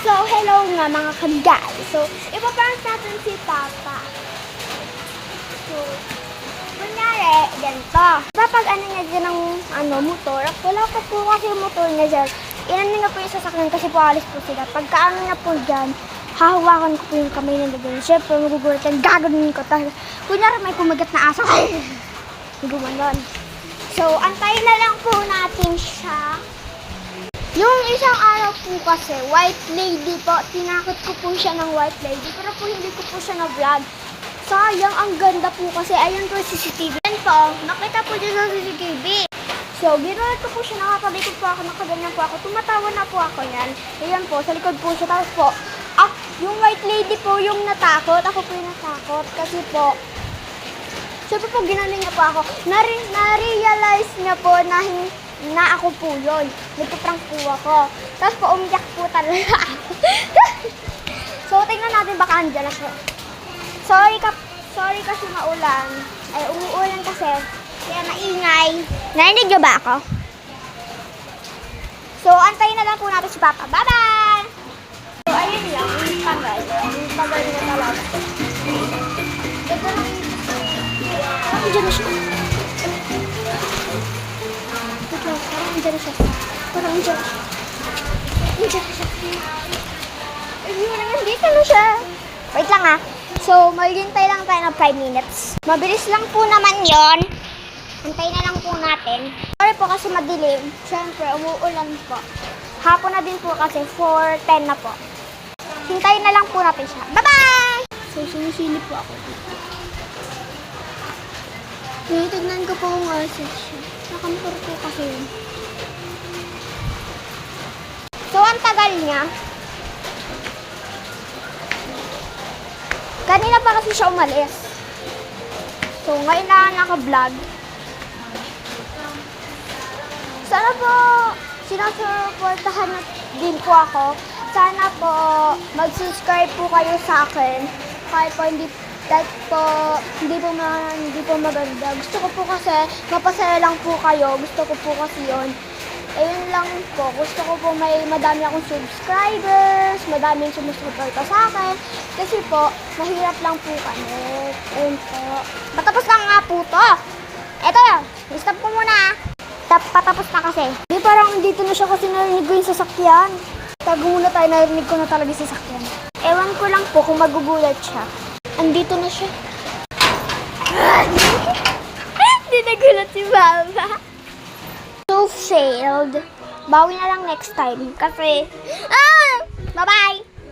So, hello nga mga kagay. So, ipaprank natin si Papa. So, kunyari, ganito. Kapag ano niya dyan ng motor, wala pa po kasi yung motor niya dyan. Inan nga po yung sasakyan kasi po alis po sila. Pagka ano na po dyan, hahawakan ko po yung kamay na dyan. Siyempre, magugulatan, gaganin ko. Tapos, kunyari may kumagat na aso. Gumanon. So, antayin na lang po natin siya. Yung isang araw po kasi, white lady po, tinakot ko po siya ng white lady, pero po hindi ko po siya na-vlog. Sayang, ang ganda po kasi, ayun po yung CCTV. Yan po, nakita po dyan sa CCTV. So, ginulat ko po siya, nakatalikod po ako, nakaganyan po ako, tumatawa na po ako yan. Ayan po, sa likod po siya, tapos po, yung white lady po yung natakot, ako po yung natakot, kasi po, siyempre po, ginaling niya po ako, na-realize niya po na ako po yun. Nagpaprank po ako. Tapos po, umiyak po talaga ako. So, tingnan natin baka andyan na po. Sorry kasi maulan. Ay, umuulan kasi. Kaya maingay. Narinig niyo ba ako? So, antayin na lang po natin si Papa. Bye-bye! So, ayun lang. Yung tagal. Yung tagal niya talaga. Ito lang. Andyan na siya. Parang andyan na siya. Dito na siya. Wait lang ha. So, maghintay lang tayo ng 5 minutes. Mabilis lang po naman yon. Antayin na lang po natin. Sorry po kasi madilim. Siyempre, umuulan po. Hapon na din po kasi 4:10 na po. Hintayin na lang po natin siya. Bye-bye! So, sinisilip po ako dito. Tignan ko po kung asan siya. Nakamotor po kasi yun. So, ang tagal niya. Kanina pa kasi siya umalis. So, ngayon na naka-vlog. Sana po, sinusuportahan na din po ako. Sana po, mag-subscribe po kayo sa akin. Kahit po hindi po maganda. Gusto ko po kasi, mapasaya lang po kayo. Gusto ko po kasi yun. Ayun lang po. Gusto ko po madami akong subscribers, madaming sumusuporta sa akin. Kasi po, mahirap lang po kami. Ayun po. Patapos na nga po to. Eto, stop ko muna. Patapos na kasi. Di parang dito na siya kasi narinig ko yung sasakyan. Tago muna tayo, narinig ko na talaga yung sasakyan. Ewan ko lang po kung magugulat siya. Andito na siya. Hindi nagulat si Mama. So failed. Bawi na lang next time. Kasi,